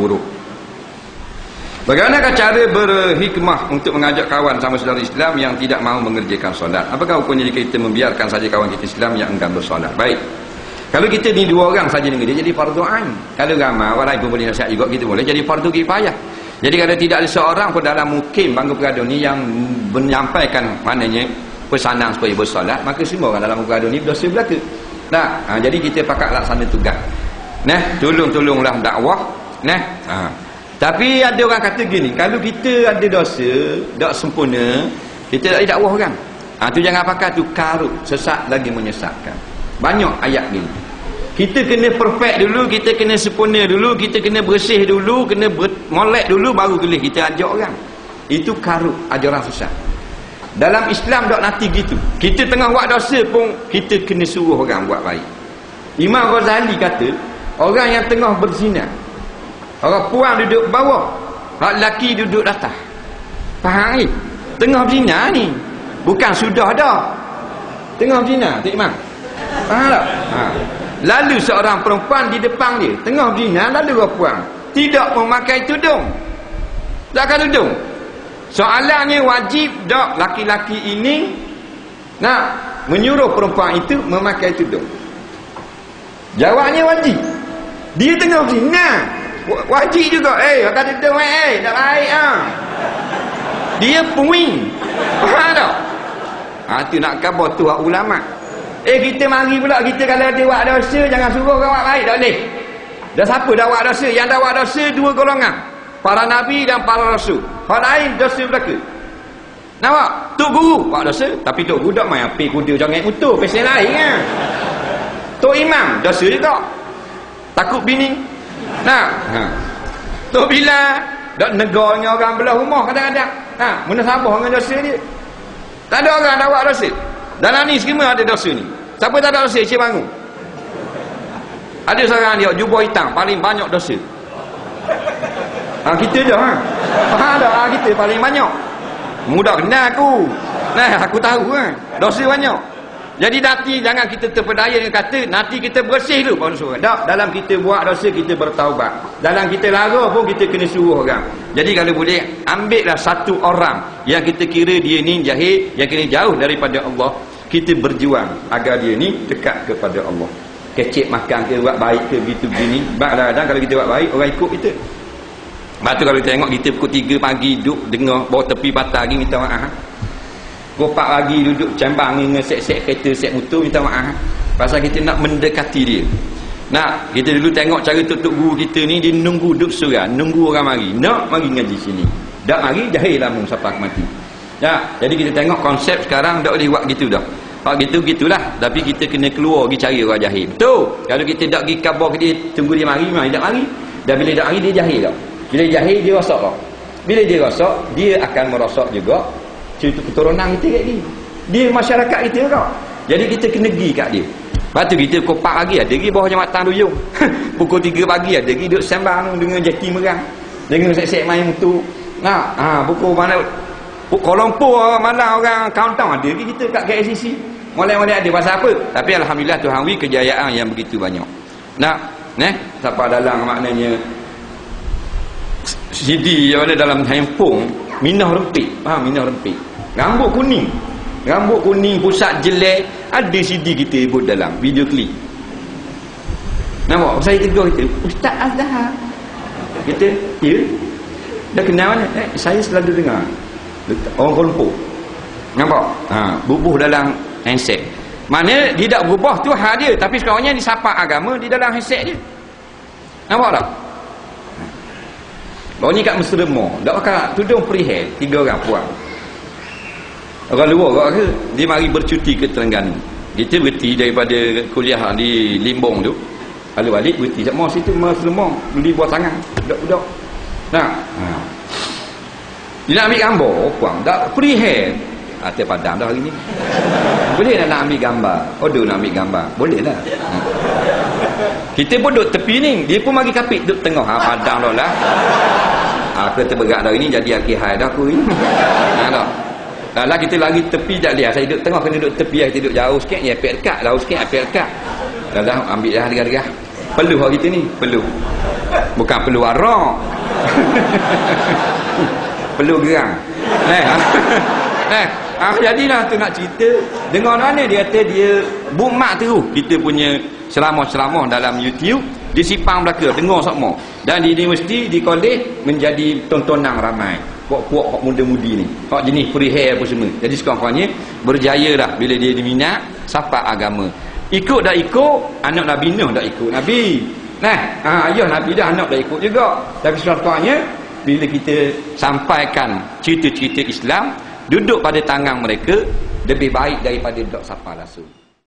buruk. Bagaimanakah cara berhikmah untuk mengajak kawan sama saudara Islam yang tidak mahu mengerjakan solat? Apakah hukumnya jika kita membiarkan saja kawan kita Islam yang enggan bersolat? Baik. Kalau kita ni 2 orang saja dengan dia, jadi fardu ain. Kalau ramai orang lain pun boleh nasihat juga, kita boleh jadi fardu kifayah. Jadi kalau tidak ada seorang pun dalam mukim bangku peradun ni yang menyampaikan maknanya pesanan supaya bersolat, maka semua orang dalam bangku peradun ni berdosa belaka. Nah, jadi kita pakat laksana tugas. Nah, tolonglah dakwah. Nah, tapi ada orang kata gini, kalau kita ada dosa, tak sempurna, kita tak dakwah orang. Tu jangan pakai tu, karut, sesat lagi menyesatkan. Banyak ayat gini. Kita kena perfect dulu, kita kena sempurna dulu, kita kena bersih dulu, kena molek dulu, baru boleh kita ajak orang. Itu karut, ajaran sesat. Dalam Islam tak nanti gitu. Kita tengah buat dosa pun kita kena suruh orang buat baik. Imam Ghazali kata, orang yang tengah berzina, orang puan duduk bawah, orang lelaki duduk atas. Faham ni? Tengah berzina ni. Bukan sudah dah. Tengah berzina, Tok Imam. Faham tak? Lalu seorang perempuan di depan dia, tengah berzina, lalu orang puan tidak memakai tudung. Takkan tudung. Soalannya wajib tak laki-laki ini nak menyuruh perempuan itu memakai tudung? Jawabnya wajib. Dia tengah berzina, wajib juga. Pakai tudung tak baik Dia puing. Faham tak? Tu nak khabar tu ulama. Kita mari pula, kita kalau ada buat dosa jangan suruh orang buat baik, tak boleh. Dah siapa dah buat dosa? Yang dah buat dosa 2 golongan, para nabi dan para rasul. Hal lain dosa belaka. Nampak? Tok guru buat dosa, tapi tok guru tak main api kuda jangan motor, pasal lain kan. Tok imam dosa juga. Takut bini. Tok bila dak negornya orang belah rumah kadang-kadang. Mana sabar dengan dosa dia. Tak ada orang dah buat dosa. Dalam ni semua ada dosa ni. Siapa tak ada dosa, Cik Bangun? Ada seorang dia jubah hitam paling banyak dosa. Kita dah ada kita paling banyak. Mudah kenal aku. Aku tahu dosa banyak. Jadi nanti jangan kita terpedaya dengan kata nanti kita bersih dulu baru suruh. Tak, dalam kita buat dosa kita bertaubat. Dalam kita lara pun kita kena suruh orang. Jadi kalau boleh ambillah satu orang yang kita kira dia ni jahil, yang kena jauh daripada Allah, kita berjuang agar dia ni dekat kepada Allah. Kecik makan ke, buat baik ke, begitu begini. Kadang-kadang kalau kita buat baik, orang ikut kita. Lepas tu kalau kita tengok kita pukul 3 pagi duduk dengar bawah tepi patah lagi minta maaf. Pukul 4 pagi duduk cambang dengan set-set kereta, set motor minta maaf. Pasal kita nak mendekati dia. Kita dulu tengok cara tutup guru kita ni, dia nunggu duduk surau, nunggu orang mari. Nak mari ngaji sini. Tak mari jahil lamun sampai mati. Jadi kita tengok konsep sekarang tak boleh buat gitu dah. Gitulah. Tapi kita kena keluar pergi cari orang jahil. Betul. Kalau kita tak pergi khabar ke dia, tunggu dia mari, memang dia tak mari. Dan bila tak mari dia jahil dah. Bila jahil dia rosak dah. Bila dia rosak, dia akan merosak juga keturunan kita kat dia. Dia masyarakat kita juga. Jadi kita kena pergi kat dia. Lepas tu kita pukul 4 pagi ada pergi bawah jambatan Duyung. Pukul 3 pagi ada pergi duduk sembang dengan jeti merang. Dengan set-set main motor. Pukul mana Kuala Lumpur malam orang countdown ada pergi kita kat KLCC. Mulai-mulai ada pasal apa? Tapi alhamdulillah Tuhan beri kejayaan yang begitu banyak. Siapa dalam maknanya CD yang ada dalam handphone Minah Rempit. Minah Rempit. Rambut kuning pusat jelek, ada CD kita buat dalam video klip. Nampak? Saya tegur kita, Ustaz Azhar. Kita, ya? Dah kenal mana? Saya selalu dengar. Orang Kuala Lumpur. Nampak? Bubuh dalam handset. Mana dia tak berubah tu hal dia, tapi sekarangnya disapa agama di dalam handset dia. Nampak tak? Baru ni kat Mesremo, tak pakai tudung freehand, 3 orang puan. Orang luar ke, dia mari bercuti ke Terengganu. Kita berhenti daripada kuliah di Limbong tu. Lalu balik berhenti sama situ Mesremo, beli buah tangan budak-budak. Dia nak ambil gambar puan, tak freehand. Atas padam dah hari ni. Boleh nak ambil gambar. Nak ambil gambar. Boleh lah. Kita pun duduk tepi ni, dia pun mari kapit duduk tengah. Padam dah lah. Aku terberat dah ini jadi akhir hai dah aku ni. Lah kita lari tepi tak lihat. Saya duduk tengah kena duduk tepi, kita duduk jauh sikit, apik dekat, jauh sikit, apik dekat. Dah ambil dah harga-harga. Perlu hak kita ni, perlu. Bukan perlu arak. Perlu gerang. Jadilah tu nak cerita. Dengar mana dia kata dia bumak terus kita punya ceramah-ceramah dalam YouTube, disipang belaka, dengar semua. Dan di universiti, di kolej menjadi tontonan ramai. Puak-puak hak muda-mudi ni, hak jenis perihal apa semua. Jadi sekurang-kurangnya berjaya dah bila dia diminat sampai agama. Ikut dah ikut, anak Nabi Nuh dah ikut Nabi. Ayah Nabi dah, anak dah ikut juga. Tapi sekurang-kurangnya bila kita sampaikan cerita-cerita Islam, duduk pada tangan mereka lebih baik daripada dok sapa rasul.